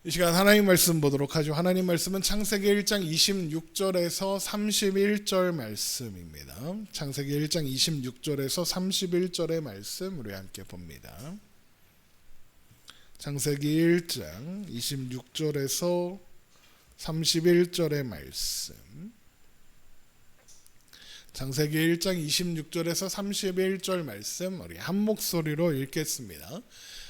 이 시간 하나님 말씀 보도록 하죠. 하나님 말씀은 창세기 1장 26절에서 31절 말씀입니다. 창세기 1장 26절에서 31절의 말씀 우리 함께 봅니다. 창세기 1장 26절에서 31절의 말씀. 창세기 1장 26절에서 31절 말씀 우리 한 목소리로 읽겠습니다.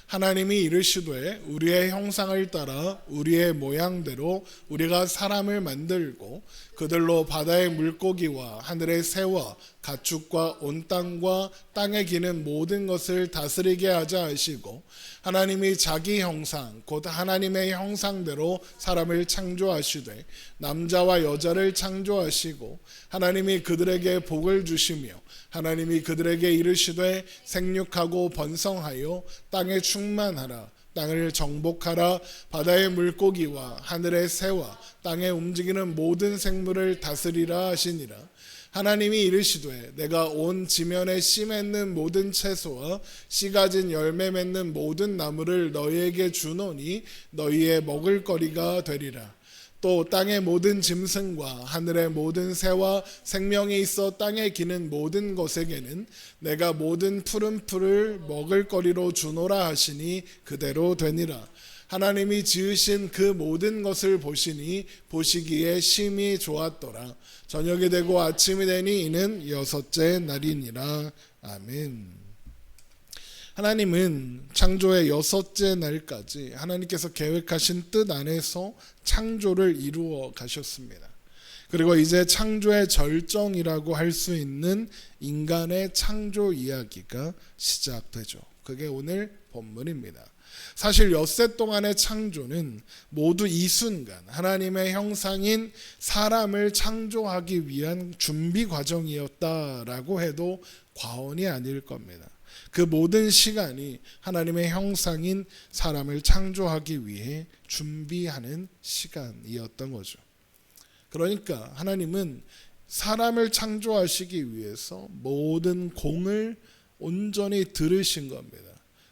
하나님이 이르시되 우리의 형상을 따라 우리의 모양대로 우리가 사람을 만들고 그들로 바다의 물고기와 하늘의 새와 가축과 온 땅과 땅에 기는 모든 것을 다스리게 하자 하시고 하나님이 자기 형상 곧 하나님의 형상대로 사람을 창조하시되 남자와 여자를 창조하시고 하나님이 그들에게 복을 주시며 하나님이 그들에게 이르시되 생육하고 번성하여 땅에 충만하라 땅을 정복하라 바다의 물고기와 하늘의 새와 땅에 움직이는 모든 생물을 다스리라 하시니라. 하나님이 이르시되 내가 온 지면에 씨 맺는 모든 채소와 씨 가진 열매 맺는 모든 나무를 너희에게 주노니 너희의 먹을거리가 되리라. 또 땅의 모든 짐승과 하늘의 모든 새와 생명이 있어 땅에 기는 모든 것에게는 내가 모든 푸른 풀을 먹을거리로 주노라 하시니 그대로 되니라. 하나님이 지으신 그 모든 것을 보시니 보시기에 심히 좋았더라. 저녁이 되고 아침이 되니 이는 여섯째 날이니라. 아멘. 하나님은 창조의 여섯째 날까지 하나님께서 계획하신 뜻 안에서 창조를 이루어 가셨습니다. 그리고 이제 창조의 절정이라고 할 수 있는 인간의 창조 이야기가 시작되죠. 그게 오늘 본문입니다. 사실 엿새 동안의 창조는 모두 이 순간 하나님의 형상인 사람을 창조하기 위한 준비 과정이었다라고 해도 과언이 아닐 겁니다. 그 모든 시간이 하나님의 형상인 사람을 창조하기 위해 준비하는 시간이었던 거죠. 그러니까 하나님은 사람을 창조하시기 위해서 모든 공을 온전히 들으신 겁니다.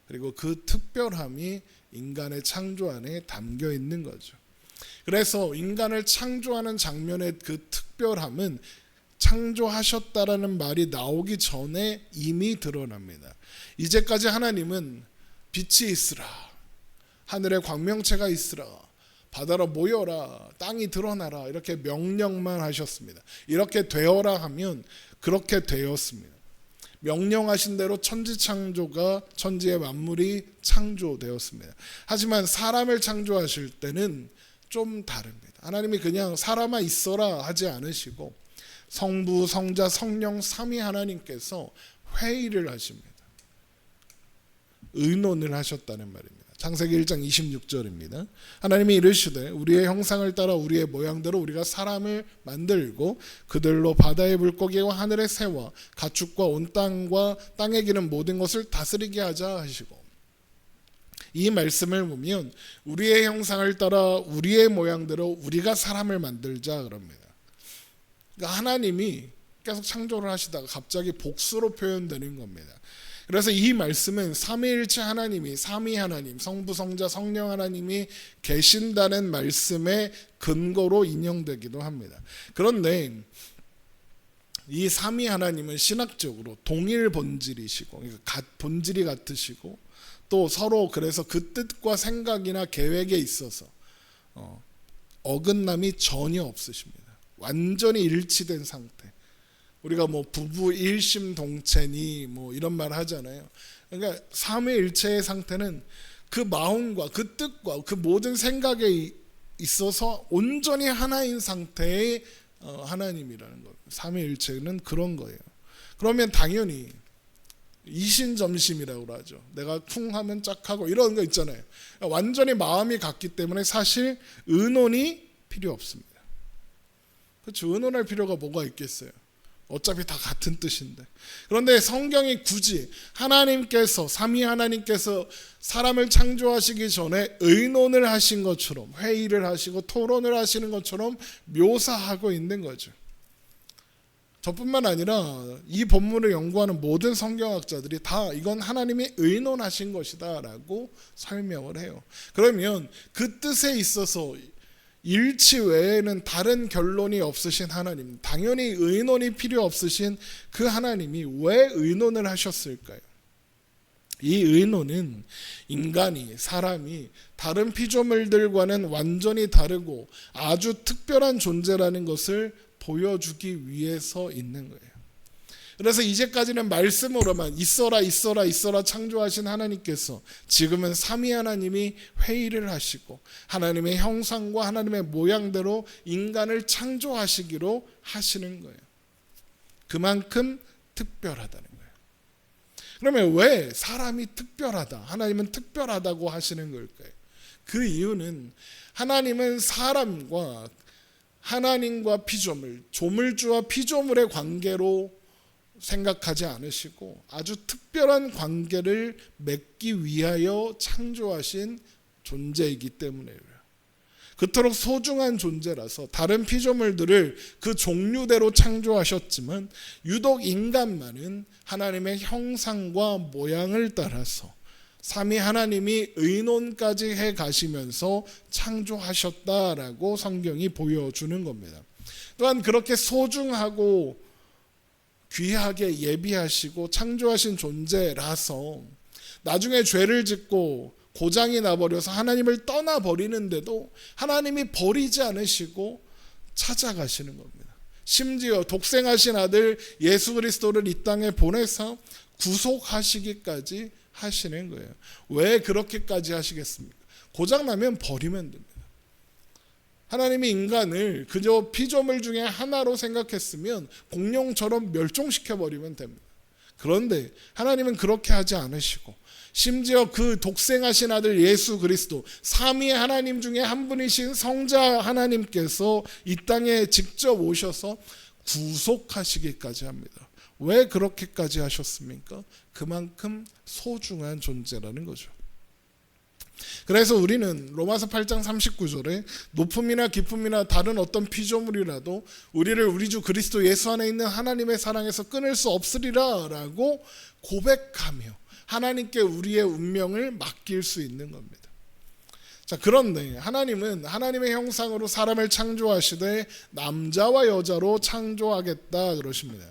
그리고 그 특별함이 인간의 창조 안에 담겨 있는 거죠. 그래서 인간을 창조하는 장면의 그 특별함은 창조하셨다라는 말이 나오기 전에 이미 드러납니다. 이제까지 하나님은 빛이 있으라, 하늘에 광명체가 있으라, 바다로 모여라, 땅이 드러나라 이렇게 명령만 하셨습니다. 이렇게 되어라 하면 그렇게 되었습니다. 명령하신 대로 천지창조가 천지의 만물이 창조되었습니다. 하지만 사람을 창조하실 때는 좀 다릅니다. 하나님이 그냥 사람아 있어라 하지 않으시고 성부, 성자, 성령 삼위 하나님께서 회의를 하십니다. 의논을 하셨다는 말입니다. 창세기 1장 26절입니다. 하나님이 이르시되 우리의 형상을 따라 우리의 모양대로 우리가 사람을 만들고 그들로 바다의 물고기와 하늘의 새와 가축과 온 땅과 땅에 기는 모든 것을 다스리게 하자 하시고 이 말씀을 보면 우리의 형상을 따라 우리의 모양대로 우리가 사람을 만들자 그럽니다. 그러니까 하나님이 계속 창조를 하시다가 갑자기 복수로 표현되는 겁니다. 그래서 이 말씀은 삼위일체 하나님이 삼위 하나님, 성부, 성자, 성령 하나님이 계신다는 말씀의 근거로 인용되기도 합니다. 그런데 이 삼위 하나님은 신학적으로 동일 본질이시고 그러니까 본질이 같으시고 또 서로 그래서 그 뜻과 생각이나 계획에 있어서 어긋남이 전혀 없으십니다. 완전히 일치된 상태. 우리가 뭐 부부 일심동체니 뭐 이런 말 하잖아요. 그러니까 삼위일체의 상태는 그 마음과 그 뜻과 그 모든 생각에 있어서 온전히 하나인 상태의 하나님이라는 거예요. 삼위일체는 그런 거예요. 그러면 당연히 이신점심이라고 하죠. 내가 쿵 하면 짝 하고 이런 거 있잖아요. 완전히 마음이 같기 때문에 사실 의논이 필요 없습니다. 그렇죠. 의논할 필요가 뭐가 있겠어요. 어차피 다 같은 뜻인데. 그런데 성경이 굳이 하나님께서 삼위 하나님께서 사람을 창조하시기 전에 의논을 하신 것처럼 회의를 하시고 토론을 하시는 것처럼 묘사하고 있는 거죠. 저뿐만 아니라 이 본문을 연구하는 모든 성경학자들이 다 이건 하나님이 의논하신 것이다 라고 설명을 해요. 그러면 그 뜻에 있어서 일치 외에는 다른 결론이 없으신 하나님, 당연히 의논이 필요 없으신 그 하나님이 왜 의논을 하셨을까요? 이 의논은 인간이, 사람이 다른 피조물들과는 완전히 다르고 아주 특별한 존재라는 것을 보여주기 위해서 있는 거예요. 그래서 이제까지는 말씀으로만 있어라 있어라 있어라 창조하신 하나님께서 지금은 삼위 하나님이 회의를 하시고 하나님의 형상과 하나님의 모양대로 인간을 창조하시기로 하시는 거예요. 그만큼 특별하다는 거예요. 그러면 왜 사람이 특별하다, 하나님은 특별하다고 하시는 걸까요? 그 이유는 하나님은 사람과 하나님과 피조물, 조물주와 피조물의 관계로 생각하지 않으시고 아주 특별한 관계를 맺기 위하여 창조하신 존재이기 때문에요. 그토록 소중한 존재라서 다른 피조물들을 그 종류대로 창조하셨지만 유독 인간만은 하나님의 형상과 모양을 따라서 삼위 하나님이 의논까지 해 가시면서 창조하셨다라고 성경이 보여주는 겁니다. 또한 그렇게 소중하고 귀하게 예비하시고 창조하신 존재라서 나중에 죄를 짓고 고장이 나버려서 하나님을 떠나버리는데도 하나님이 버리지 않으시고 찾아가시는 겁니다. 심지어 독생하신 아들 예수 그리스도를 이 땅에 보내서 구속하시기까지 하시는 거예요. 왜 그렇게까지 하시겠습니까? 고장나면 버리면 됩니다. 하나님이 인간을 그저 피조물 중에 하나로 생각했으면 공룡처럼 멸종시켜버리면 됩니다. 그런데 하나님은 그렇게 하지 않으시고 심지어 그 독생하신 아들 예수 그리스도 삼위 하나님 중에 한 분이신 성자 하나님께서 이 땅에 직접 오셔서 구속하시기까지 합니다. 왜 그렇게까지 하셨습니까? 그만큼 소중한 존재라는 거죠. 그래서 우리는 로마서 8장 39절에 높음이나 깊음이나 다른 어떤 피조물이라도 우리를 우리 주 그리스도 예수 안에 있는 하나님의 사랑에서 끊을 수 없으리라 라고 고백하며 하나님께 우리의 운명을 맡길 수 있는 겁니다. 자, 그런데 하나님은 하나님의 형상으로 사람을 창조하시되 남자와 여자로 창조하겠다 그러십니다.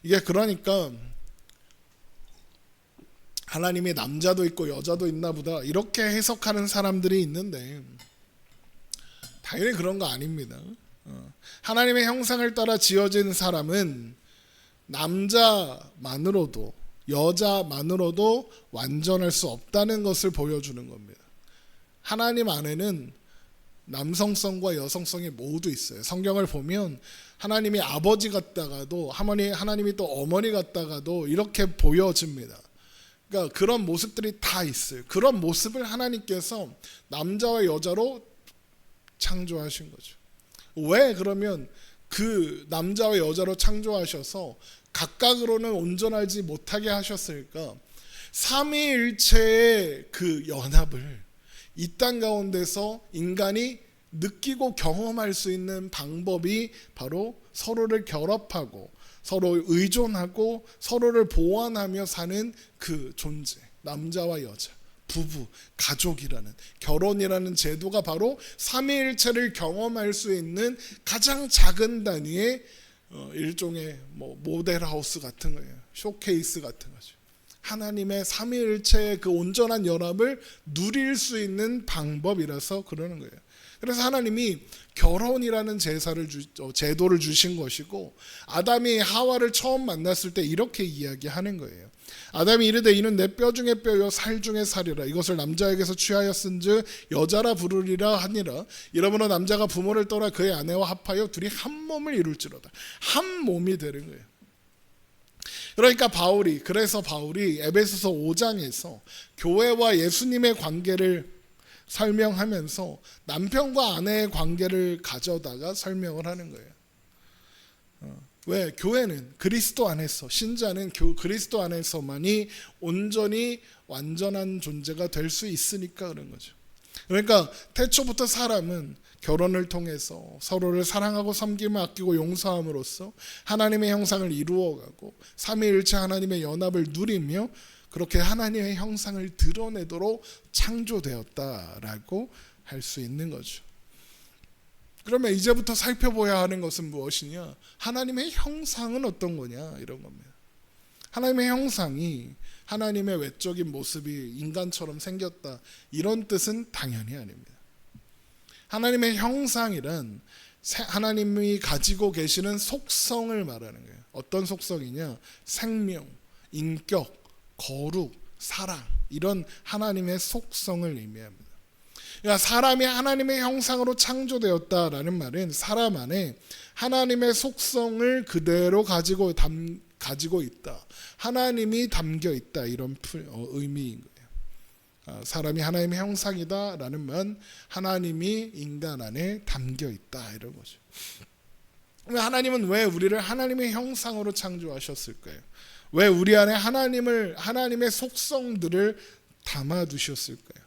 이게 그러니까 하나님이 남자도 있고 여자도 있나 보다 이렇게 해석하는 사람들이 있는데 당연히 그런 거 아닙니다. 하나님의 형상을 따라 지어진 사람은 남자만으로도 여자만으로도 완전할 수 없다는 것을 보여주는 겁니다. 하나님 안에는 남성성과 여성성이 모두 있어요. 성경을 보면 하나님이 아버지 같다가도 하나님이 또 어머니 같다가도 이렇게 보여집니다. 그러니까 그런 모습들이 다 있어요. 그런 모습을 하나님께서 남자와 여자로 창조하신 거죠. 왜 그러면 그 남자와 여자로 창조하셔서 각각으로는 온전하지 못하게 하셨을까? 삼위일체의 그 연합을 이 땅 가운데서 인간이 느끼고 경험할 수 있는 방법이 바로 서로를 결합하고 서로 의존하고 서로를 보완하며 사는 그 존재, 남자와 여자, 부부, 가족이라는 결혼이라는 제도가 바로 삼위일체를 경험할 수 있는 가장 작은 단위의 일종의 모델하우스 같은 거예요. 쇼케이스 같은 거죠. 하나님의 삼위일체의 그 온전한 연합을 누릴 수 있는 방법이라서 그러는 거예요. 그래서 하나님이 결혼이라는 제도를 주신 것이고 아담이 하와를 처음 만났을 때 이렇게 이야기하는 거예요. 아담이 이르되 이는 내 뼈 중에 뼈요 살 중에 살이라 이것을 남자에게서 취하였은즉 여자라 부르리라 하니라. 이러므로 남자가 부모를 떠나 그의 아내와 합하여 둘이 한 몸을 이룰지로다. 한 몸이 되는 거예요. 그러니까 바울이 에베소서 5장에서 교회와 예수님의 관계를 설명하면서 남편과 아내의 관계를 가져다가 설명을 하는 거예요. 왜? 교회는 그리스도 안에서, 신자는 그리스도 안에서만이 온전히 완전한 존재가 될 수 있으니까 그런 거죠. 그러니까 태초부터 사람은 결혼을 통해서 서로를 사랑하고 섬김을 아끼고 용서함으로써 하나님의 형상을 이루어가고 삼위일체 하나님의 연합을 누리며 그렇게 하나님의 형상을 드러내도록 창조되었다라고 할 수 있는 거죠. 그러면 이제부터 살펴봐야 하는 것은 무엇이냐? 하나님의 형상은 어떤 거냐? 이런 겁니다. 하나님의 형상이 하나님의 외적인 모습이 인간처럼 생겼다, 이런 뜻은 당연히 아닙니다. 하나님의 형상이란 하나님이 가지고 계시는 속성을 말하는 거예요. 어떤 속성이냐? 생명, 인격, 거룩, 사랑, 이런 하나님의 속성을 의미합니다. 그러니까 사람이 하나님의 형상으로 창조되었다라는 말은 사람 안에 하나님의 속성을 그대로 가지고 있다, 하나님이 담겨 있다, 이런 의미인 거예요. 사람이 하나님의 형상이다라는 말, 하나님이 인간 안에 담겨 있다, 이런 거죠. 하나님은 왜 우리를 하나님의 형상으로 창조하셨을까요? 왜 우리 안에 하나님의 속성들을 담아 두셨을까요?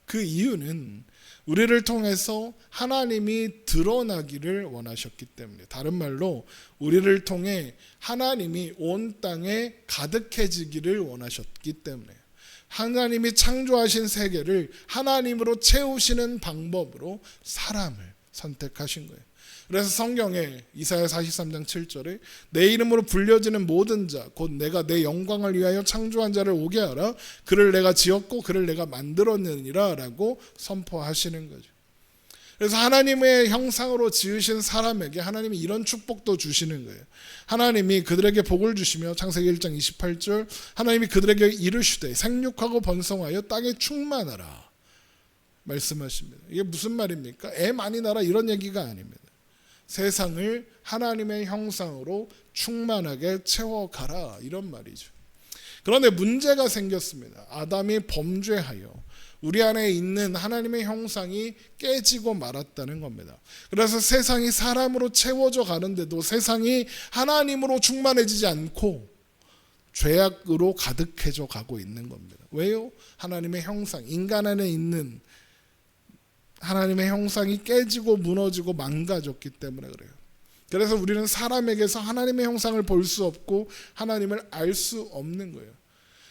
그 이유는 우리를 통해서 하나님이 드러나기를 원하셨기 때문에, 다른 말로 우리를 통해 하나님이 온 땅에 가득해지기를 원하셨기 때문에, 하나님이 창조하신 세계를 하나님으로 채우시는 방법으로 사람을 선택하신 거예요. 그래서 성경에 이사야 43장 7절에 내 이름으로 불려지는 모든 자 곧 내가 내 영광을 위하여 창조한 자를 오게 하라. 그를 내가 지었고 그를 내가 만들었느니라 라고 선포하시는 거죠. 그래서 하나님의 형상으로 지으신 사람에게 하나님이 이런 축복도 주시는 거예요. 하나님이 그들에게 복을 주시며 창세기 1장 28절 하나님이 그들에게 이르시되 생육하고 번성하여 땅에 충만하라 말씀하십니다. 이게 무슨 말입니까? 애 많이 낳아라, 이런 얘기가 아닙니다. 세상을 하나님의 형상으로 충만하게 채워가라, 이런 말이죠. 그런데 문제가 생겼습니다. 아담이 범죄하여 우리 안에 있는 하나님의 형상이 깨지고 말았다는 겁니다. 그래서 세상이 사람으로 채워져 가는데도 세상이 하나님으로 충만해지지 않고 죄악으로 가득해져 가고 있는 겁니다. 왜요? 하나님의 형상, 인간 안에 있는 하나님의 형상이 깨지고 무너지고 망가졌기 때문에 그래요. 그래서 우리는 사람에게서 하나님의 형상을 볼 수 없고 하나님을 알 수 없는 거예요.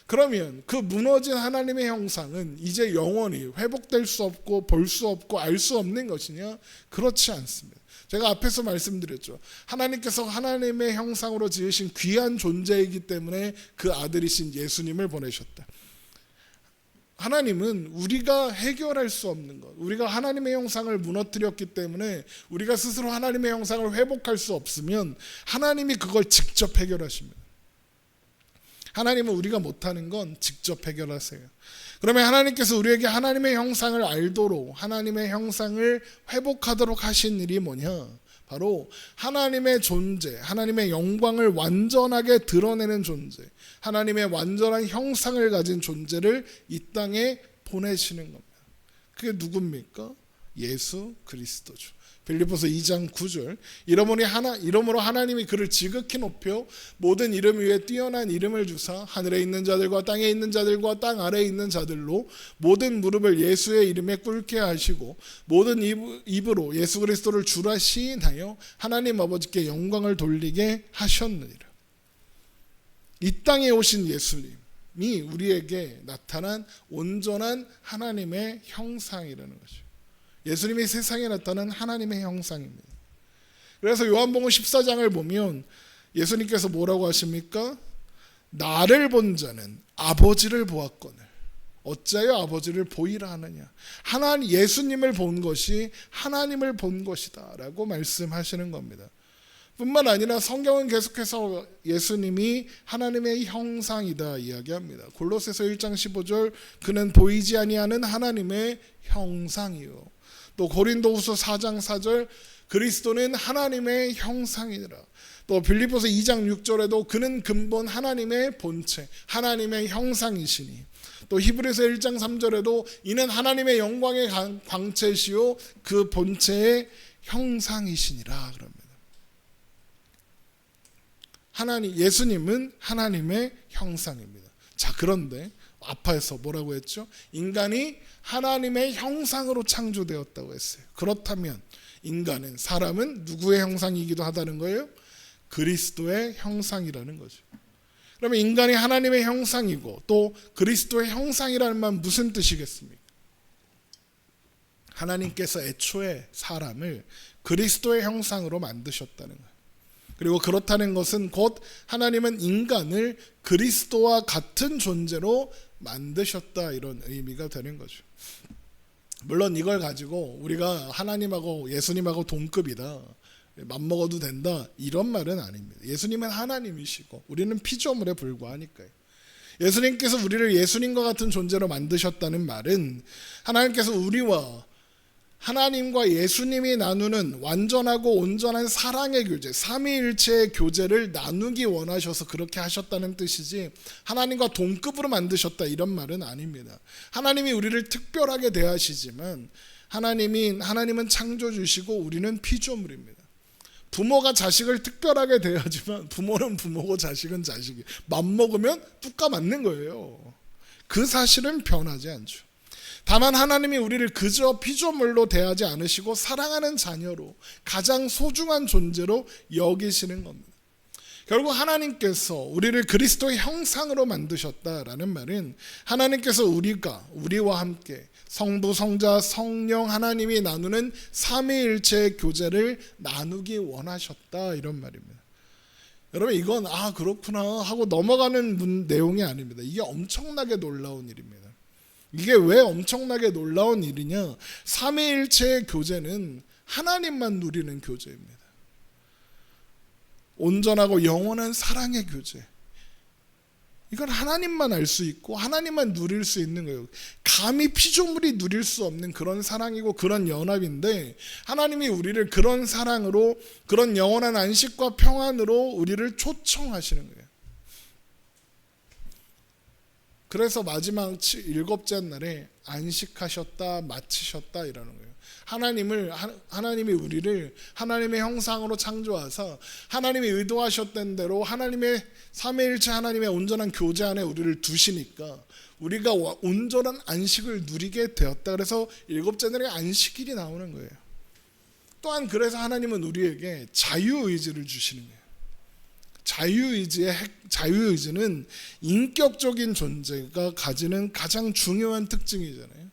그러면 그 무너진 하나님의 형상은 이제 영원히 회복될 수 없고 볼 수 없고 알 수 없는 것이냐? 그렇지 않습니다. 제가 앞에서 말씀드렸죠. 하나님께서 하나님의 형상으로 지으신 귀한 존재이기 때문에 그 아들이신 예수님을 보내셨다. 하나님은 우리가 해결할 수 없는 것, 우리가 하나님의 형상을 무너뜨렸기 때문에 우리가 스스로 하나님의 형상을 회복할 수 없으면 하나님이 그걸 직접 해결하십니다. 하나님은 우리가 못하는 건 직접 해결하세요. 그러면 하나님께서 우리에게 하나님의 형상을 알도록, 하나님의 형상을 회복하도록 하신 일이 뭐냐? 바로 하나님의 존재, 하나님의 영광을 완전하게 드러내는 존재, 하나님의 완전한 형상을 가진 존재를 이 땅에 보내시는 겁니다. 그게 누굽니까? 예수 그리스도죠. 빌립보서 2장 9절 이러므로 하나님이 그를 지극히 높여 모든 이름 위에 뛰어난 이름을 주사 하늘에 있는 자들과 땅에 있는 자들과 땅 아래에 있는 자들로 모든 무릎을 예수의 이름에 꿇게 하시고 모든 입으로 예수 그리스도를 주라 시인하여 하나님 아버지께 영광을 돌리게 하셨느니라. 이 땅에 오신 예수님이 우리에게 나타난 온전한 하나님의 형상이라는 것이죠. 예수님이 세상에 나타난 하나님의 형상입니다. 그래서 요한복음 14장을 보면 예수님께서 뭐라고 하십니까? 나를 본 자는 아버지를 보았거늘 어찌하여 아버지를 보이라 하느냐. 하나님 예수님을 본 것이 하나님을 본 것이다 라고 말씀하시는 겁니다. 뿐만 아니라 성경은 계속해서 예수님이 하나님의 형상이다 이야기합니다. 골로새서 1장 15절 그는 보이지 아니하는 하나님의 형상이요. 또 고린도후서 4장 4절 그리스도는 하나님의 형상이니라. 또 빌립보서 2장 6절에도 그는 근본 하나님의 본체, 하나님의 형상이시니. 또 히브리서 1장 3절에도 이는 하나님의 영광의 광채시요 그 본체의 형상이시니라 그럽니다. 예수님은 하나님의 형상입니다. 자, 그런데 아파해서 뭐라고 했죠? 인간이 하나님의 형상으로 창조되었다고 했어요. 그렇다면 인간은, 사람은 누구의 형상이기도 하다는 거예요? 그리스도의 형상이라는 거죠. 그러면 인간이 하나님의 형상이고 또 그리스도의 형상이라는 말 무슨 뜻이겠습니까? 하나님께서 애초에 사람을 그리스도의 형상으로 만드셨다는 거예요. 그리고 그렇다는 것은 곧 하나님은 인간을 그리스도와 같은 존재로 만드셨다, 이런 의미가 되는 거죠. 물론 이걸 가지고 우리가 하나님하고 예수님하고 동급이다, 맘먹어도 된다, 이런 말은 아닙니다. 예수님은 하나님이시고 우리는 피조물에 불과하니까요. 예수님께서 우리를 예수님과 같은 존재로 만드셨다는 말은 하나님께서 우리와 하나님과 예수님이 나누는 완전하고 온전한 사랑의 교제, 삼위일체의 교제를 나누기 원하셔서 그렇게 하셨다는 뜻이지, 하나님과 동급으로 만드셨다, 이런 말은 아닙니다. 하나님이 우리를 특별하게 대하시지만 하나님은 창조주시고 우리는 피조물입니다. 부모가 자식을 특별하게 대하지만 부모는 부모고 자식은 자식이, 맘먹으면 뚝까 맞는 거예요. 그 사실은 변하지 않죠. 다만 하나님이 우리를 그저 피조물로 대하지 않으시고 사랑하는 자녀로, 가장 소중한 존재로 여기시는 겁니다. 결국 하나님께서 우리를 그리스도의 형상으로 만드셨다라는 말은 하나님께서 우리와 함께 성부, 성자, 성령 하나님이 나누는 삼위일체의 교제를 나누기 원하셨다, 이런 말입니다. 여러분, 이건 그렇구나 하고 넘어가는 내용이 아닙니다. 이게 엄청나게 놀라운 일입니다. 이게 왜 엄청나게 놀라운 일이냐? 삼위일체의 교제는 하나님만 누리는 교제입니다. 온전하고 영원한 사랑의 교제. 이건 하나님만 알 수 있고 하나님만 누릴 수 있는 거예요. 감히 피조물이 누릴 수 없는 그런 사랑이고 그런 연합인데, 하나님이 우리를 그런 사랑으로, 그런 영원한 안식과 평안으로 우리를 초청하시는 거예요. 그래서 마지막 7째 날에 안식하셨다, 마치셨다, 이라는 거예요. 하나님이 우리를 하나님의 형상으로 창조하사 하나님이 의도하셨던 대로 하나님의 삼위일체 하나님의 온전한 교제 안에 우리를 두시니까 우리가 온전한 안식을 누리게 되었다. 그래서 7째 날에 안식일이 나오는 거예요. 또한 그래서 하나님은 우리에게 자유의지를 주시는 거예요. 자유의지는 인격적인 존재가 가지는 가장 중요한 특징이잖아요.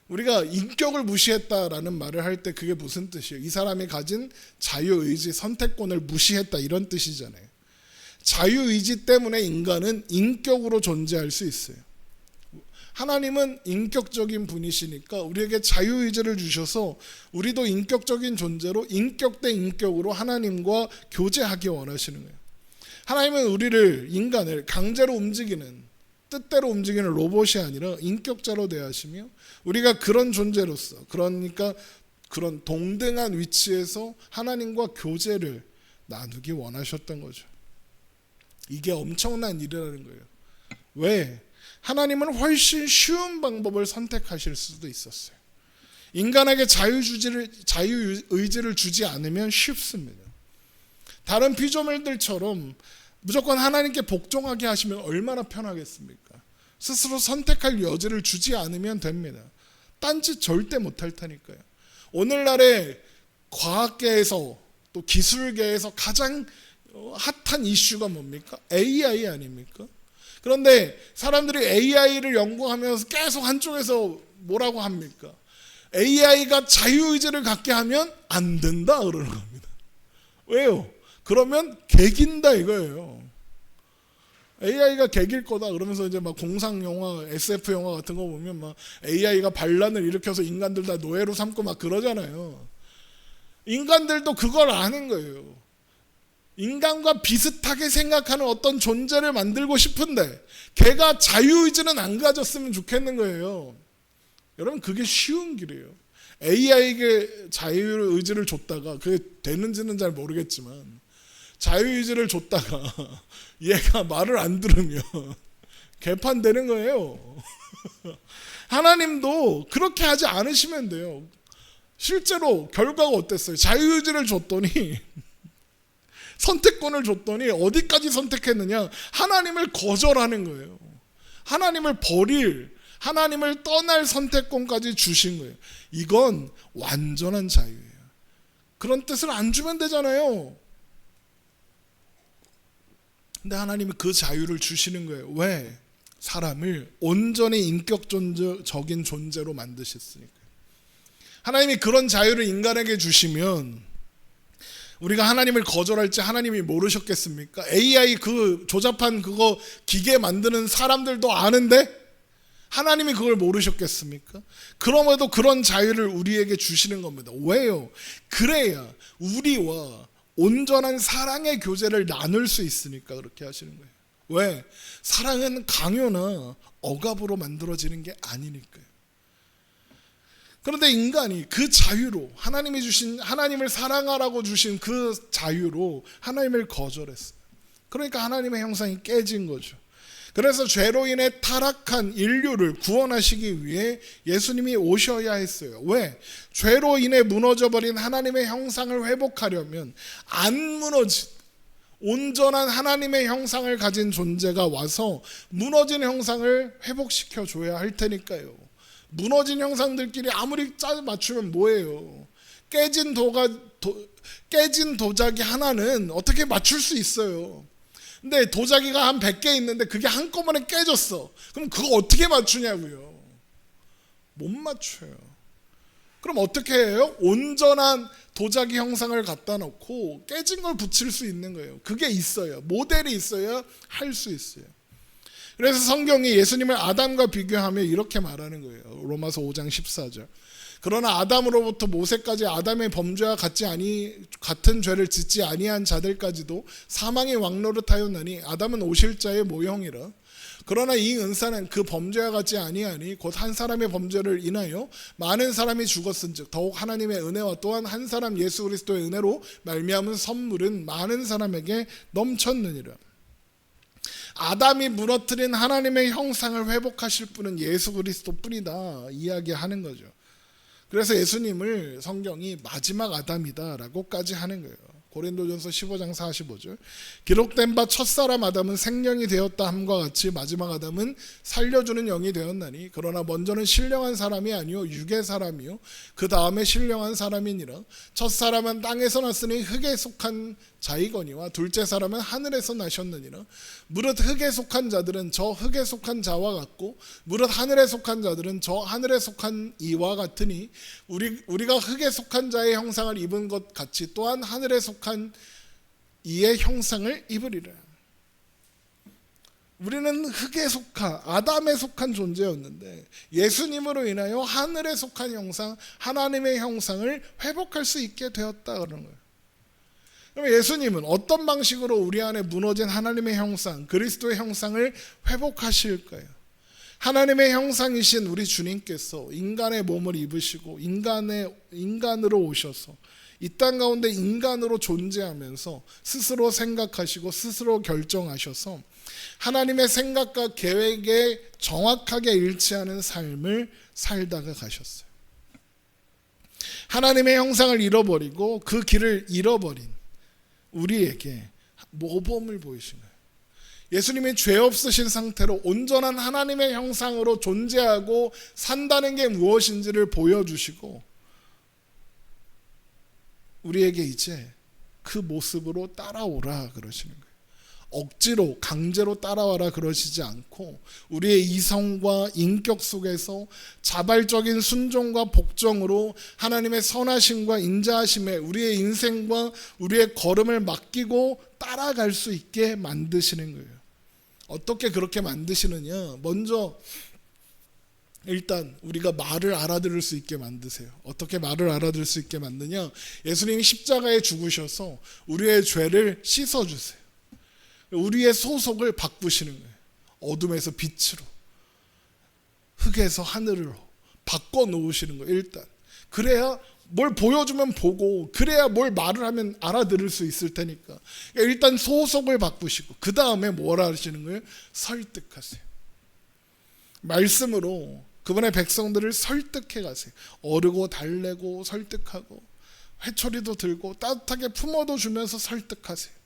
우리가 인격을 무시했다라는 말을 할 때 그게 무슨 뜻이에요? 이 사람이 가진 자유의지, 선택권을 무시했다, 이런 뜻이잖아요. 자유의지 때문에 인간은 인격으로 존재할 수 있어요. 하나님은 인격적인 분이시니까 우리에게 자유의지를 주셔서 우리도 인격적인 존재로 인격 대 인격으로 하나님과 교제하기 원하시는 거예요. 하나님은 인간을 강제로 움직이는, 뜻대로 움직이는 로봇이 아니라 인격자로 대하시며 우리가 그런 존재로서, 그러니까 그런 동등한 위치에서 하나님과 교제를 나누기 원하셨던 거죠. 이게 엄청난 일이라는 거예요. 왜? 하나님은 훨씬 쉬운 방법을 선택하실 수도 있었어요. 인간에게 자유의지를 주지 않으면 쉽습니다. 다른 피조물들처럼 무조건 하나님께 복종하게 하시면 얼마나 편하겠습니까? 스스로 선택할 여지를 주지 않으면 됩니다. 딴짓 절대 못할 테니까요. 오늘날의 과학계에서 또 기술계에서 가장 핫한 이슈가 뭡니까? AI 아닙니까? 그런데 사람들이 AI를 연구하면서 계속 한쪽에서 뭐라고 합니까? AI가 자유의지를 갖게 하면 안 된다 그러는 겁니다. 왜요? 그러면 개긴다 이거예요. AI가 개길 거다 그러면서 이제 막 공상 영화, SF 영화 같은 거 보면 막 AI가 반란을 일으켜서 인간들 다 노예로 삼고 막 그러잖아요. 인간들도 그걸 아는 거예요. 인간과 비슷하게 생각하는 어떤 존재를 만들고 싶은데 걔가 자유의지는 안 가졌으면 좋겠는 거예요. 여러분, 그게 쉬운 길이에요. AI에게 자유의지를 줬다가 그게 되는지는 잘 모르겠지만 자유의지를 줬다가 얘가 말을 안 들으면 개판되는 거예요. 하나님도 그렇게 하지 않으시면 돼요. 실제로 결과가 어땠어요? 자유의지를 줬더니 선택권을 줬더니 어디까지 선택했느냐? 하나님을 거절하는 거예요. 하나님을 버릴, 하나님을 떠날 선택권까지 주신 거예요. 이건 완전한 자유예요. 그런 뜻을 안 주면 되잖아요. 근데 하나님이 그 자유를 주시는 거예요. 왜? 사람을 온전히 인격적인 존재로 만드셨으니까. 하나님이 그런 자유를 인간에게 주시면 우리가 하나님을 거절할지 하나님이 모르셨겠습니까? AI 그 조잡한 그거 기계 만드는 사람들도 아는데 하나님이 그걸 모르셨겠습니까? 그럼에도 그런 자유를 우리에게 주시는 겁니다. 왜요? 그래야 우리와 온전한 사랑의 교제를 나눌 수 있으니까 그렇게 하시는 거예요. 왜? 사랑은 강요나 억압으로 만들어지는 게 아니니까요. 그런데 인간이 그 자유로 하나님이 주신, 하나님을 사랑하라고 주신 그 자유로 하나님을 거절했어요. 그러니까 하나님의 형상이 깨진 거죠. 그래서 죄로 인해 타락한 인류를 구원하시기 위해 예수님이 오셔야 했어요. 왜? 죄로 인해 무너져버린 하나님의 형상을 회복하려면 안 무너진 온전한 하나님의 형상을 가진 존재가 와서 무너진 형상을 회복시켜 줘야 할 테니까요. 무너진 형상들끼리 아무리 짜 맞추면 뭐예요? 깨진 도자기 하나는 어떻게 맞출 수 있어요? 근데 도자기가 한 100개 있는데 그게 한꺼번에 깨졌어. 그럼 그거 어떻게 맞추냐고요? 못 맞춰요. 그럼 어떻게 해요? 온전한 도자기 형상을 갖다 놓고 깨진 걸 붙일 수 있는 거예요. 그게 있어요. 모델이 있어야 할 수 있어요. 그래서 성경이 예수님을 아담과 비교하며 이렇게 말하는 거예요. 로마서 5장 14절. 그러나 아담으로부터 모세까지 아담의 범죄와 같은 죄를 짓지 아니한 자들까지도 사망의 왕노릇하였나니 아담은 오실 자의 모형이라. 그러나 이 은사는 그 범죄와 같지 아니하니 곧 한 사람의 범죄를 인하여 많은 사람이 죽었은즉 더욱 하나님의 은혜와 또한 한 사람 예수 그리스도의 은혜로 말미암은 선물은 많은 사람에게 넘쳤느니라. 아담이 무너뜨린 하나님의 형상을 회복하실 분은 예수 그리스도뿐이다 이야기하는 거죠. 그래서 예수님을 성경이 마지막 아담이다라고까지 하는 거예요. 고린도전서 15장 45절. 기록된 바 첫사람 아담은 생령이 되었다 함과 같이 마지막 아담은 살려주는 영이 되었나니 그러나 먼저는 신령한 사람이 아니요 육의 사람이요 그 다음에 신령한 사람이니라. 첫사람은 땅에서 났으니 흙에 속한 자이거니와 둘째 사람은 하늘에서 나셨느니라. 무릇 흙에 속한 자들은 저 흙에 속한 자와 같고 무릇 하늘에 속한 자들은 저 하늘에 속한 이와 같으니 우리가 흙에 속한 자의 형상을 입은 것 같이 또한 하늘에 속한 이의 형상을 입으리라. 우리는 흙에 속한 아담에 속한 존재였는데 예수님으로 인하여 하늘에 속한 형상, 하나님의 형상을 회복할 수 있게 되었다 그러는 거예요. 그럼 예수님은 어떤 방식으로 우리 안에 무너진 하나님의 형상, 그리스도의 형상을 회복하실까요? 하나님의 형상이신 우리 주님께서 인간의 몸을 입으시고 인간으로 오셔서 이 땅 가운데 인간으로 존재하면서 스스로 생각하시고 스스로 결정하셔서 하나님의 생각과 계획에 정확하게 일치하는 삶을 살다가 가셨어요. 하나님의 형상을 잃어버리고 그 길을 잃어버린 우리에게 모범을 보이신 거예요. 예수님이 죄 없으신 상태로 온전한 하나님의 형상으로 존재하고 산다는 게 무엇인지를 보여주시고 우리에게 이제 그 모습으로 따라오라 그러시는 거예요. 억지로 강제로 따라와라 그러시지 않고 우리의 이성과 인격 속에서 자발적인 순종과 복종으로 하나님의 선하심과 인자하심에 우리의 인생과 우리의 걸음을 맡기고 따라갈 수 있게 만드시는 거예요. 어떻게 그렇게 만드시느냐? 먼저 일단 우리가 말을 알아들을 수 있게 만드세요. 어떻게 말을 알아들을 수 있게 만드냐? 예수님이 십자가에 죽으셔서 우리의 죄를 씻어주세요. 우리의 소속을 바꾸시는 거예요. 어둠에서 빛으로, 흙에서 하늘로 바꿔놓으시는 거예요. 일단 그래야 뭘 보여주면 보고, 그래야 뭘 말을 하면 알아들을 수 있을 테니까. 일단 소속을 바꾸시고 그 다음에 뭐라 하시는 거예요? 설득하세요. 말씀으로 그분의 백성들을 설득해 가세요. 어르고 달래고 설득하고 회초리도 들고 따뜻하게 품어도 주면서 설득하세요.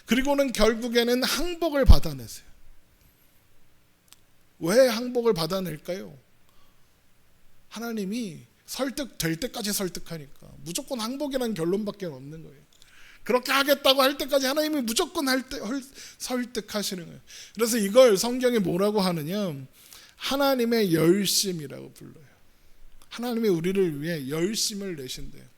그리고는 결국에는 항복을 받아내세요. 왜 항복을 받아낼까요? 하나님이 설득될 때까지 설득하니까. 무조건 항복이라는 결론밖에 없는 거예요. 그렇게 하겠다고 할 때까지 하나님이 무조건 설득하시는 거예요. 그래서 이걸 성경에 뭐라고 하느냐, 하나님의 열심이라고 불러요. 하나님이 우리를 위해 열심을 내신대요.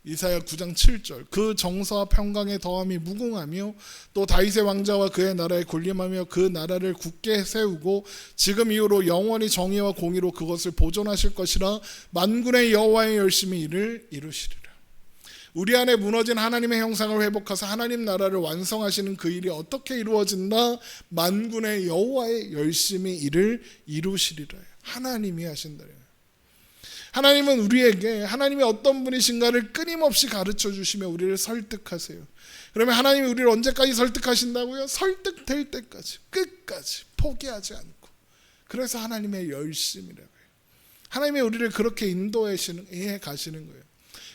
이사야 9장 7절, 그 정서와 평강의 더함이 무궁하며 또 다윗의 왕자와 그의 나라에 군림하며 그 나라를 굳게 세우고 지금 이후로 영원히 정의와 공의로 그것을 보존하실 것이라. 만군의 여호와의 열심히 이를 이루시리라. 우리 안에 무너진 하나님의 형상을 회복하사 하나님 나라를 완성하시는 그 일이 어떻게 이루어진다? 만군의 여호와의 열심히 이를 이루시리라. 하나님이 하신다요. 하나님은 우리에게 하나님이 어떤 분이신가를 끊임없이 가르쳐 주시며 우리를 설득하세요. 그러면 하나님이 우리를 언제까지 설득하신다고요? 설득될 때까지, 끝까지 포기하지 않고. 그래서 하나님의 열심이라고 해요. 하나님이 우리를 그렇게 인도해 가시는 거예요.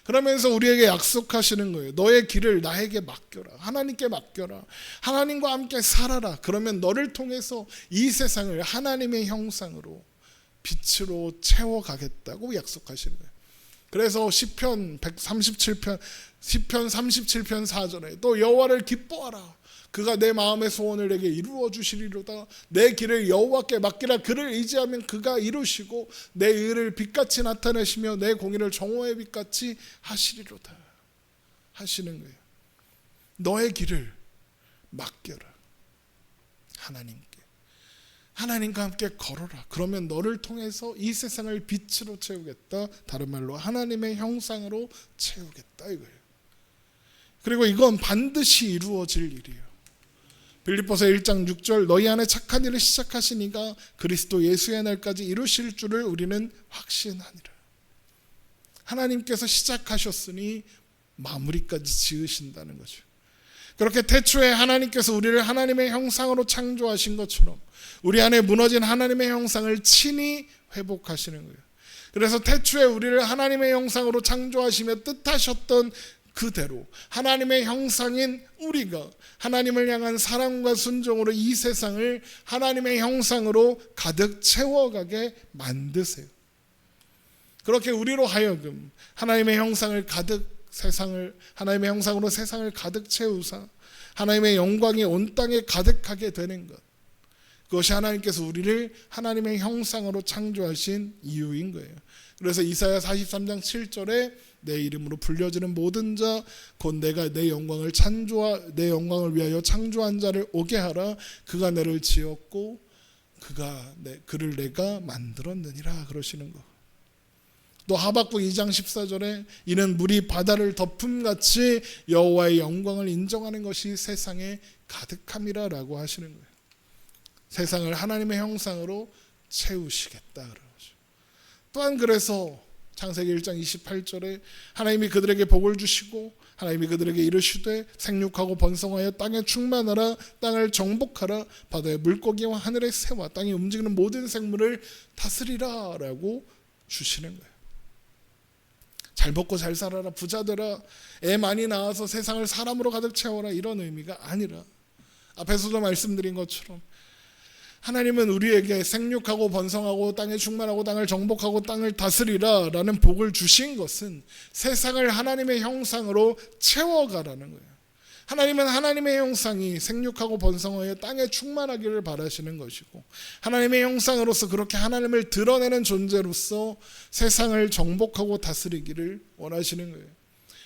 그러면서 우리에게 약속하시는 거예요. 너의 길을 나에게 맡겨라. 하나님께 맡겨라. 하나님과 함께 살아라. 그러면 너를 통해서 이 세상을 하나님의 형상으로, 빛으로 채워가겠다고 약속하시는 거예요. 그래서 시편 137편 4절에 또 여호와를 기뻐하라. 그가 내 마음의 소원을 내게 이루어 주시리로다. 내 길을 여호와께 맡기라. 그를 의지하면 그가 이루시고 내 의를 빛같이 나타내시며 내 공의를 정오의 빛같이 하시리로다 하시는 거예요. 너의 길을 맡겨라. 하나님과 함께 걸어라. 그러면 너를 통해서 이 세상을 빛으로 채우겠다. 다른 말로 하나님의 형상으로 채우겠다 이거예요. 그리고 이건 반드시 이루어질 일이에요. 빌립보서 1장 6절, 너희 안에 착한 일을 시작하신 이가 그리스도 예수의 날까지 이루실 줄을 우리는 확신하니라. 하나님께서 시작하셨으니 마무리까지 지으신다는 거죠. 그렇게 태초에 하나님께서 우리를 하나님의 형상으로 창조하신 것처럼 우리 안에 무너진 하나님의 형상을 친히 회복하시는 거예요. 그래서 태초에 우리를 하나님의 형상으로 창조하시며 뜻하셨던 그대로 하나님의 형상인 우리가 하나님을 향한 사랑과 순종으로 이 세상을 하나님의 형상으로 가득 채워가게 만드세요. 그렇게 우리로 하여금 하나님의 형상을 하나님의 형상으로 세상을 가득 채우사 하나님의 영광이 온 땅에 가득하게 되는 것, 그것이 하나님께서 우리를 하나님의 형상으로 창조하신 이유인 거예요. 그래서 이사야 43장 7절에 내 이름으로 불려지는 모든 자 곧 내가 내 영광을 위하여 창조한 자를 오게 하라. 그가 내를 지었고 그를 내가 만들었느니라 그러시는 거. 또 하박국 2장 14절에 이는 물이 바다를 덮음같이 여호와의 영광을 인정하는 것이 세상에 가득함이라 라고 하시는 거예요. 세상을 하나님의 형상으로 채우시겠다 그러죠. 또한 그래서 창세기 1장 28절에 하나님이 그들에게 복을 주시고 하나님이 그들에게 이르시되 생육하고 번성하여 땅에 충만하라. 땅을 정복하라. 바다의 물고기와 하늘의 새와 땅에 움직이는 모든 생물을 다스리라 라고 주시는 거예요. 잘 먹고 잘 살아라, 부자 되라, 애 많이 낳아서 세상을 사람으로 가득 채워라, 이런 의미가 아니라 앞에서도 말씀드린 것처럼 하나님은 우리에게 생육하고 번성하고 땅에 충만하고 땅을 정복하고 땅을 다스리라 라는 복을 주신 것은 세상을 하나님의 형상으로 채워가라는 거예요. 하나님은 하나님의 형상이 생육하고 번성하여 땅에 충만하기를 바라시는 것이고 하나님의 형상으로서 그렇게 하나님을 드러내는 존재로서 세상을 정복하고 다스리기를 원하시는 거예요.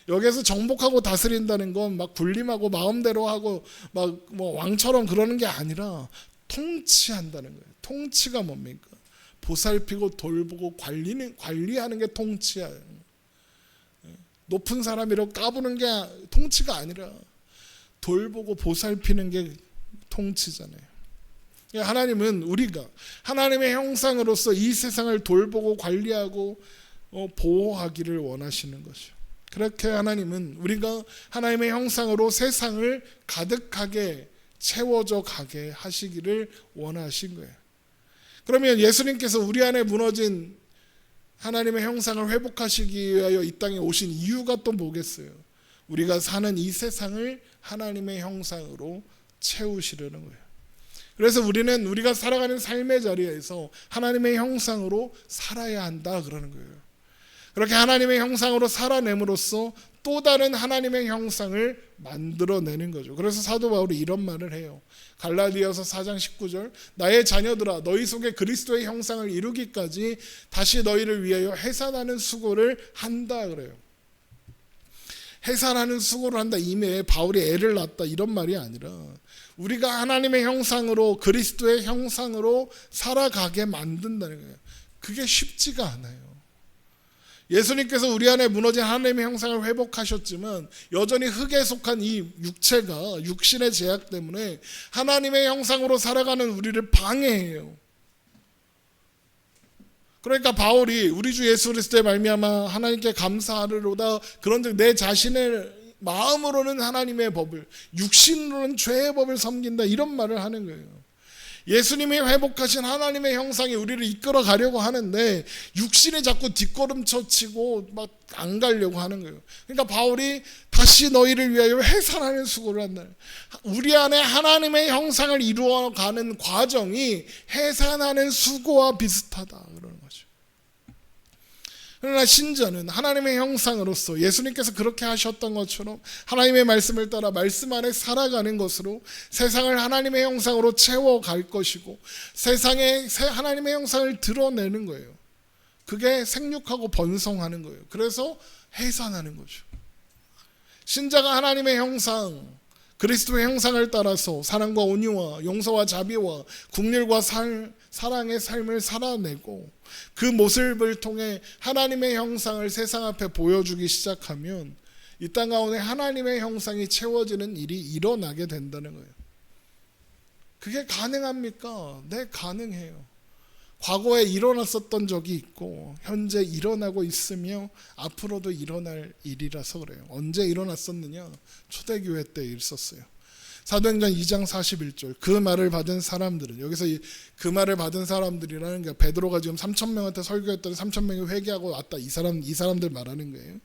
여기에서 정복하고 다스린다는 건 막 군림하고 마음대로 하고 막 뭐 왕처럼 그러는 게 아니라 통치한다는 거예요. 통치가 뭡니까? 보살피고 돌보고 관리하는 게 통치야. 높은 사람이라고 까부는 게 통치가 아니라 돌보고 보살피는 게 통치잖아요. 하나님은 우리가 하나님의 형상으로서 이 세상을 돌보고 관리하고 보호하기를 원하시는 것이죠. 그렇게 하나님은 우리가 하나님의 형상으로 세상을 가득하게 채워져 가게 하시기를 원하신 거예요. 그러면 예수님께서 우리 안에 무너진 하나님의 형상을 회복하시기 위하여 이 땅에 오신 이유가 또 뭐겠어요? 우리가 사는 이 세상을 하나님의 형상으로 채우시려는 거예요. 그래서 우리는 우리가 살아가는 삶의 자리에서 하나님의 형상으로 살아야 한다 그러는 거예요. 그렇게 하나님의 형상으로 살아냄으로써 또 다른 하나님의 형상을 만들어내는 거죠. 그래서 사도 바울이 이런 말을 해요. 갈라디아서 4장 19절, 나의 자녀들아 너희 속에 그리스도의 형상을 이루기까지 다시 너희를 위하여 해산하는 수고를 한다 그래요. 해산하는 수고를 한다. 이미 바울이 애를 낳았다 이런 말이 아니라 우리가 하나님의 형상으로, 그리스도의 형상으로 살아가게 만든다는 거예요. 그게 쉽지가 않아요. 예수님께서 우리 안에 무너진 하나님의 형상을 회복하셨지만 여전히 흙에 속한 이 육체가 육신의 제약 때문에 하나님의 형상으로 살아가는 우리를 방해해요. 그러니까 바울이 우리 주 예수 그리스도의 말미암아 하나님께 감사하리로다, 그런즉 내 자신의 마음으로는 하나님의 법을, 육신으로는 죄의 법을 섬긴다, 이런 말을 하는 거예요. 예수님이 회복하신 하나님의 형상이 우리를 이끌어 가려고 하는데 육신이 자꾸 뒷걸음쳐 치고 막 안 가려고 하는 거예요. 그러니까 바울이 다시 너희를 위하여 해산하는 수고를 한다. 우리 안에 하나님의 형상을 이루어가는 과정이 해산하는 수고와 비슷하다 그러는 거죠. 그러나 신자는 하나님의 형상으로서 예수님께서 그렇게 하셨던 것처럼 하나님의 말씀을 따라 말씀 안에 살아가는 것으로 세상을 하나님의 형상으로 채워갈 것이고 세상에 하나님의 형상을 드러내는 거예요. 그게 생육하고 번성하는 거예요. 그래서 해산하는 거죠. 신자가 하나님의 형상, 그리스도의 형상을 따라서 사랑과 온유와 용서와 자비와 긍휼과 사랑의 삶을 살아내고 그 모습을 통해 하나님의 형상을 세상 앞에 보여주기 시작하면 이 땅 가운데 하나님의 형상이 채워지는 일이 일어나게 된다는 거예요. 그게 가능합니까? 네, 가능해요. 과거에 일어났었던 적이 있고 현재 일어나고 있으며 앞으로도 일어날 일이라서 그래요. 언제 일어났었느냐? 초대교회 때 있었어요. 사도행전 2장 41절, 그 말을 받은 사람들은, 여기서 그 말을 받은 사람들이라는 게 베드로가 지금 3,000명한테 설교했더니 3,000명이 회개하고 왔다, 이 사람들 말하는 거예요.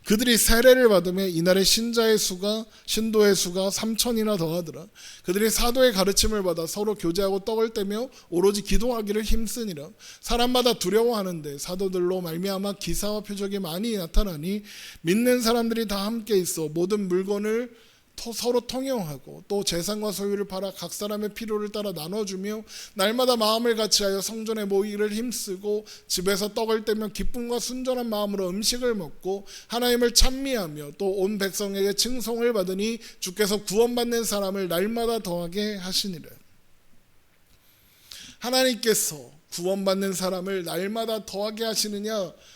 그들이 세례를 받으며 이날의 신도의 수가 3,000이나 더하더라. 그들이 사도의 가르침을 받아 서로 교제하고 떡을 떼며 오로지 기도하기를 힘쓰니라. 사람마다 두려워하는데 사도들로 말미암아 기사와 표적이 많이 나타나니 믿는 사람들이 다 함께 있어 모든 물건을 서로 통용하고 또 재산과 소유를 팔아 각 사람의 필요를 따라 나눠주며 날마다 마음을 같이하여 성전에 모이기를 힘쓰고 집에서 떡을 떼며 기쁨과 순전한 마음으로 음식을 먹고 하나님을 찬미하며 또 온 백성에게 칭송을 받으니 주께서 구원받는 사람을 날마다 더하게 하시니라. 하나님께서 구원받는 사람을 날마다 더하게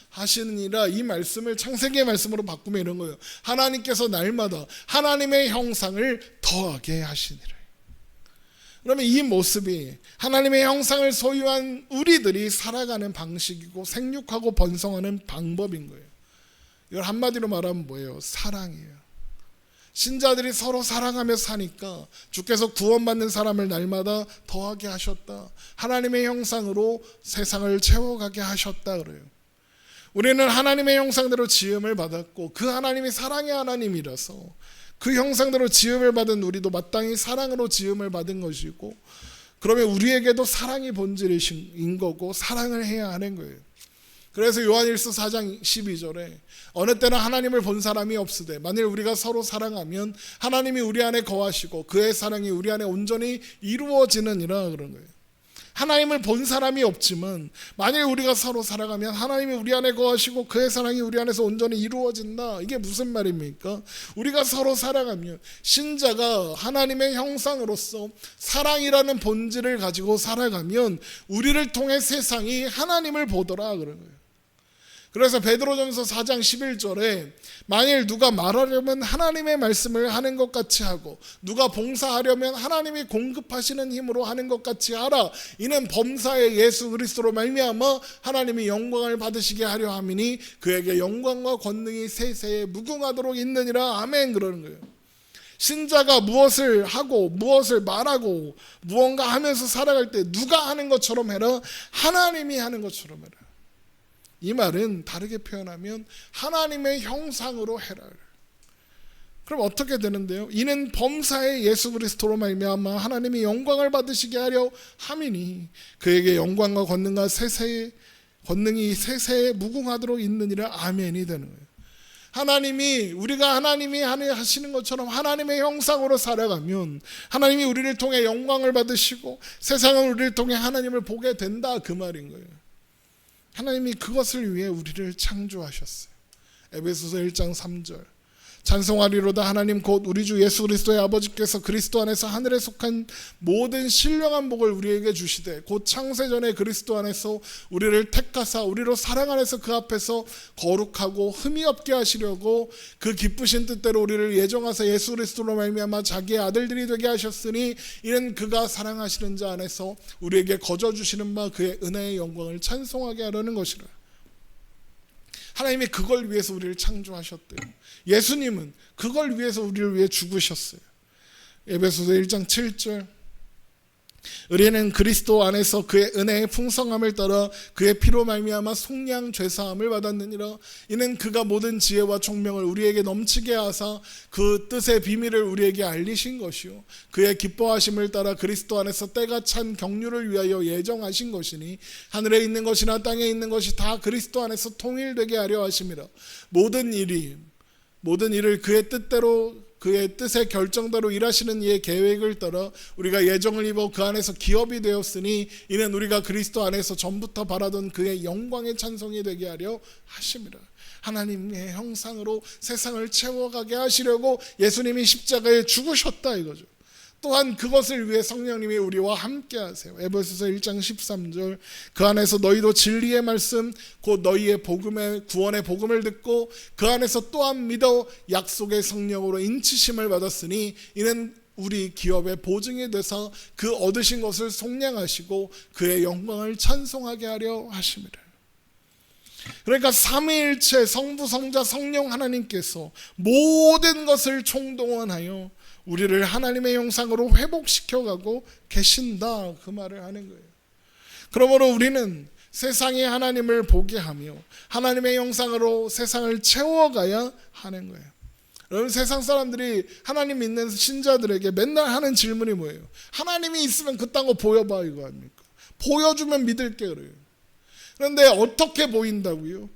하시느니라, 이 말씀을 창세기의 말씀으로 바꾸면 이런 거예요. 하나님께서 날마다 하나님의 형상을 더하게 하시니라. 그러면 이 모습이 하나님의 형상을 소유한 우리들이 살아가는 방식이고 생육하고 번성하는 방법인 거예요. 이걸 한마디로 말하면 뭐예요? 사랑이에요. 신자들이 서로 사랑하며 사니까 주께서 구원받는 사람을 날마다 더하게 하셨다. 하나님의 형상으로 세상을 채워가게 하셨다 그래요. 우리는 하나님의 형상대로 지음을 받았고 그 하나님이 사랑의 하나님이라서 그 형상대로 지음을 받은 우리도 마땅히 사랑으로 지음을 받은 것이고, 그러면 우리에게도 사랑이 본질인 거고 사랑을 해야 하는 거예요. 그래서 요한일서 4장 12절에 어느 때나 하나님을 본 사람이 없으되 만일 우리가 서로 사랑하면 하나님이 우리 안에 거하시고 그의 사랑이 우리 안에 온전히 이루어지느니라 그런 거예요. 하나님을 본 사람이 없지만 만일 우리가 서로 살아가면 하나님이 우리 안에 거하시고 그의 사랑이 우리 안에서 온전히 이루어진다. 이게 무슨 말입니까? 우리가 서로 살아가면, 신자가 하나님의 형상으로서 사랑이라는 본질을 가지고 살아가면 우리를 통해 세상이 하나님을 보더라 그런 거예요. 그래서 베드로전서 4장 11절에 만일 누가 말하려면 하나님의 말씀을 하는 것 같이 하고 누가 봉사하려면 하나님이 공급하시는 힘으로 하는 것 같이 하라. 이는 범사의 예수 그리스도로 말미암아 하나님이 영광을 받으시게 하려 함이니 그에게 영광과 권능이 세세에 무궁하도록 있느니라. 아멘 그러는 거예요. 신자가 무엇을 하고 무엇을 말하고 무언가 하면서 살아갈 때 누가 하는 것처럼 해라, 하나님이 하는 것처럼 해라. 이 말은 다르게 표현하면 하나님의 형상으로 해라. 그럼 어떻게 되는데요? 이는 범사의 예수 그리스도로 말미암아 하나님이 영광을 받으시게 하려 함이니 그에게 영광과 권능과 권능이 세세에 무궁하도록 있느니라. 아멘이 되는 거예요. 우리가 하나님이 하시는 것처럼 하나님의 형상으로 살아가면 하나님이 우리를 통해 영광을 받으시고 세상은 우리를 통해 하나님을 보게 된다, 그 말인 거예요. 하나님이 그것을 위해 우리를 창조하셨어요. 에베소서 1장 3절 찬송하리로다 하나님 곧 우리 주 예수 그리스도의 아버지께서 그리스도 안에서 하늘에 속한 모든 신령한 복을 우리에게 주시되 곧 창세전에 그리스도 안에서 우리를 택하사 우리로 사랑 안에서 그 앞에서 거룩하고 흠이 없게 하시려고 그 기쁘신 뜻대로 우리를 예정하사 예수 그리스도로 말미암아 자기의 아들들이 되게 하셨으니 이는 그가 사랑하시는 자 안에서 우리에게 거저 주시는 바 그의 은혜의 영광을 찬송하게 하려는 것이라. 하나님이 그걸 위해서 우리를 창조하셨대요. 예수님은 그걸 위해서 우리를 위해 죽으셨어요. 에베소서 1장 7절 우리는 그리스도 안에서 그의 은혜의 풍성함을 따라 그의 피로 말미암아 속량 죄사함을 받았느니라. 이는 그가 모든 지혜와 총명을 우리에게 넘치게 하사 그 뜻의 비밀을 우리에게 알리신 것이요 그의 기뻐하심을 따라 그리스도 안에서 때가 찬 경륜을 위하여 예정하신 것이니 하늘에 있는 것이나 땅에 있는 것이 다 그리스도 안에서 통일되게 하려 하심이라. 모든 일을 그의 뜻대로 그의 뜻의 결정대로 일하시는 이의 계획을 따라 우리가 예정을 입어 그 안에서 기업이 되었으니 이는 우리가 그리스도 안에서 전부터 바라던 그의 영광의 찬송이 되게 하려 하심이라. 하나님의 형상으로 세상을 채워가게 하시려고 예수님이 십자가에 죽으셨다 이거죠. 또한 그것을 위해 성령님이 우리와 함께 하세요. 에베소서 1장 13절 그 안에서 너희도 진리의 말씀 곧 너희의 복음의 구원의 복음을 듣고 그 안에서 또한 믿어 약속의 성령으로 인치심을 받았으니 이는 우리 기업의 보증이 돼서 그 얻으신 것을 속량하시고 그의 영광을 찬송하게 하려 하심이라. 그러니까 삼위일체 성부 성자 성령 하나님께서 모든 것을 총동원하여 우리를 하나님의 형상으로 회복시켜가고 계신다, 그 말을 하는 거예요. 그러므로 우리는 세상이 하나님을 보게 하며 하나님의 형상으로 세상을 채워가야 하는 거예요. 여러분, 세상 사람들이 하나님 믿는 신자들에게 맨날 하는 질문이 뭐예요? 하나님이 있으면 그딴 거 보여봐 이거 아닙니까? 보여주면 믿을게 그래요. 그런데 어떻게 보인다고요?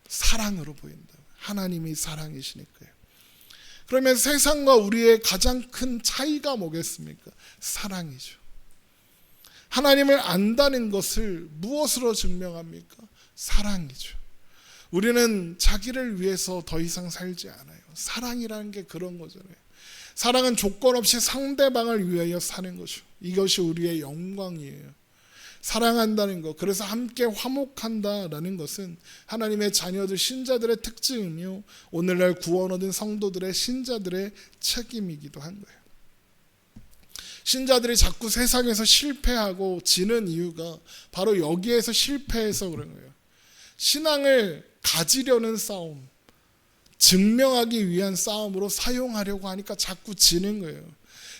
사랑으로 보인다고요. 하나님이 사랑이시니까요. 그러면 세상과 우리의 가장 큰 차이가 뭐겠습니까? 사랑이죠. 하나님을 안다는 것을 무엇으로 증명합니까? 사랑이죠. 우리는 자기를 위해서 더 이상 살지 않아요. 사랑이라는 게 그런 거잖아요. 사랑은 조건 없이 상대방을 위하여 사는 거죠. 이것이 우리의 영광이에요. 사랑한다는 것, 그래서 함께 화목한다라는 것은 하나님의 자녀들 신자들의 특징이며 오늘날 구원 얻은 성도들의 신자들의 책임이기도 한 거예요. 신자들이 자꾸 세상에서 실패하고 지는 이유가 바로 여기에서 실패해서 그런 거예요. 신앙을 가지려는 싸움, 증명하기 위한 싸움으로 사용하려고 하니까 자꾸 지는 거예요.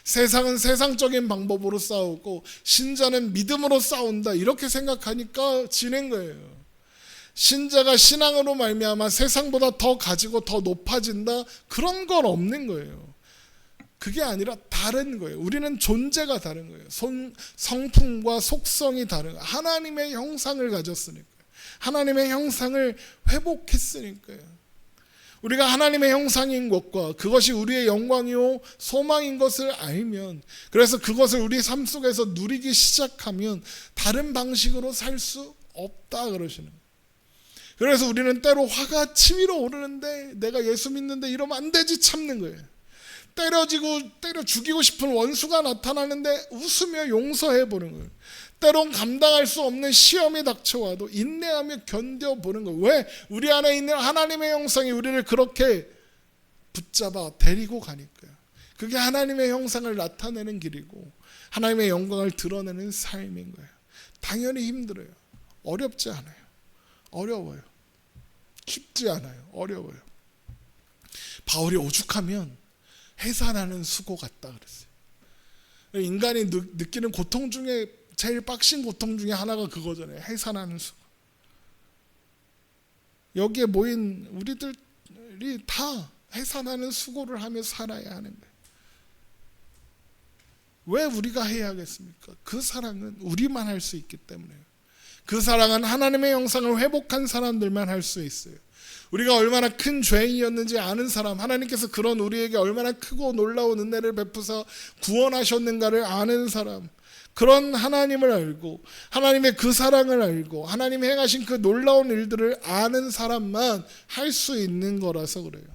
세상은 세상적인 방법으로 싸우고 신자는 믿음으로 싸운다 이렇게 생각하니까 지는 거예요. 신자가 신앙으로 말미암아 세상보다 더 가지고 더 높아진다 그런 건 없는 거예요. 그게 아니라 다른 거예요. 우리는 존재가 다른 거예요. 성품과 속성이 다른 거예요. 하나님의 형상을 가졌으니까요. 하나님의 형상을 회복했으니까요. 우리가 하나님의 형상인 것과 그것이 우리의 영광이요 소망인 것을 알면, 그래서 그것을 우리 삶 속에서 누리기 시작하면 다른 방식으로 살 수 없다 그러시는 거예요. 그래서 우리는 때로 화가 치밀어 오르는데 내가 예수 믿는데 이러면 안 되지 참는 거예요. 때려 죽이고 싶은 원수가 나타나는데 웃으며 용서해 보는 거예요. 때론 감당할 수 없는 시험이 닥쳐와도 인내하며 견뎌보는 거예요. 왜? 우리 안에 있는 하나님의 형상이 우리를 그렇게 붙잡아 데리고 가니까요. 그게 하나님의 형상을 나타내는 길이고 하나님의 영광을 드러내는 삶인 거예요. 당연히 힘들어요. 어렵지 않아요. 어려워요. 쉽지 않아요. 어려워요. 바울이 오죽하면 해산하는 수고 같다 그랬어요. 인간이 느끼는 고통 중에 제일 빡신 고통 중에 하나가 그거잖아요. 해산하는 수고. 여기에 모인 우리들이 다 해산하는 수고를 하며 살아야 하는 거예요. 왜 우리가 해야겠습니까? 그 사랑은 우리만 할 수 있기 때문에요. 그 사랑은 하나님의 형상을 회복한 사람들만 할 수 있어요. 우리가 얼마나 큰 죄인이었는지 아는 사람, 하나님께서 그런 우리에게 얼마나 크고 놀라운 은혜를 베푸사 구원하셨는가를 아는 사람, 그런 하나님을 알고 하나님의 그 사랑을 알고 하나님이 행하신 그 놀라운 일들을 아는 사람만 할 수 있는 거라서 그래요.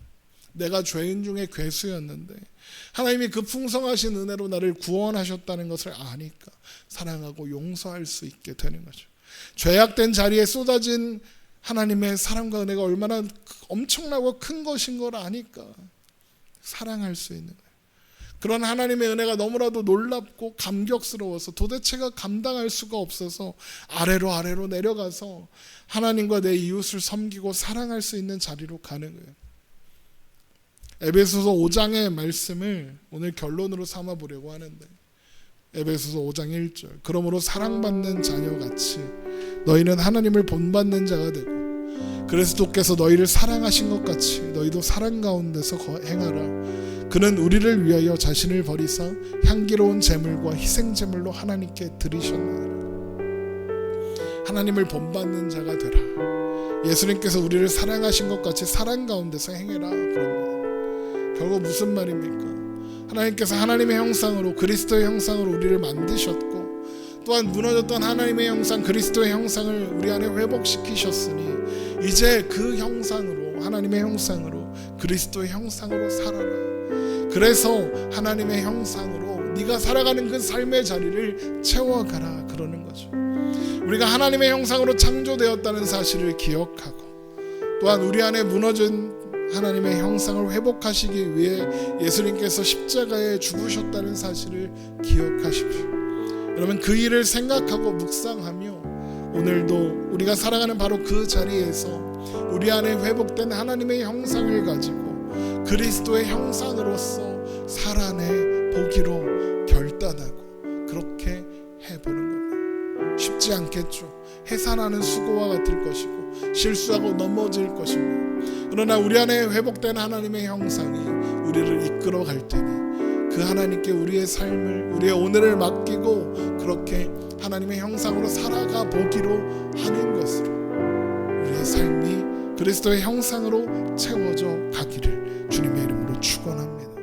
내가 죄인 중에 괴수였는데 하나님이 그 풍성하신 은혜로 나를 구원하셨다는 것을 아니까 사랑하고 용서할 수 있게 되는 거죠. 죄악된 자리에 쏟아진 하나님의 사랑과 은혜가 얼마나 엄청나고 큰 것인 걸 아니까 사랑할 수 있는 거예요. 그런 하나님의 은혜가 너무나도 놀랍고 감격스러워서 도대체가 감당할 수가 없어서 아래로 내려가서 하나님과 내 이웃을 섬기고 사랑할 수 있는 자리로 가는 거예요. 에베소서 5장의 말씀을 오늘 결론으로 삼아 보려고 하는데, 에베소서 5장 1절, 그러므로 사랑받는 자녀같이 너희는 하나님을 본받는 자가 되고 그리스도께서 너희를 사랑하신 것 같이 너희도 사랑 가운데서 행하라. 그는 우리를 위하여 자신을 버리사 향기로운 제물과 희생 제물로 하나님께 드리셨느니라. 하나님을 본받는 자가 되라. 예수님께서 우리를 사랑하신 것 같이 사랑 가운데서 행해라. 그럽니다. 결국 무슨 말입니까? 하나님께서 하나님의 형상으로, 그리스도의 형상으로 우리를 만드셨고 또한 무너졌던 하나님의 형상, 그리스도의 형상을 우리 안에 회복시키셨으니 이제 그 형상으로, 하나님의 형상으로, 그리스도의 형상으로 살아라. 그래서 하나님의 형상으로 네가 살아가는 그 삶의 자리를 채워가라, 그러는 거죠. 우리가 하나님의 형상으로 창조되었다는 사실을 기억하고 또한 우리 안에 무너진 하나님의 형상을 회복하시기 위해 예수님께서 십자가에 죽으셨다는 사실을 기억하십시오. 여러분, 그 일을 생각하고 묵상하며 오늘도 우리가 살아가는 바로 그 자리에서 우리 안에 회복된 하나님의 형상을 가지고 그리스도의 형상으로서 살아내 보기로 결단하고 그렇게 해보는 겁니다. 쉽지 않겠죠. 해산하는 수고와 같을 것이고 실수하고 넘어질 것입니다. 그러나 우리 안에 회복된 하나님의 형상이 우리를 이끌어 갈 테니 그 하나님께 우리의 삶을, 우리의 오늘을 맡기고 그렇게 하나님의 형상으로 살아가 보기로 하는 것으로 우리의 삶이 그리스도의 형상으로 채워져 가기를 주님의 이름으로 축원합니다.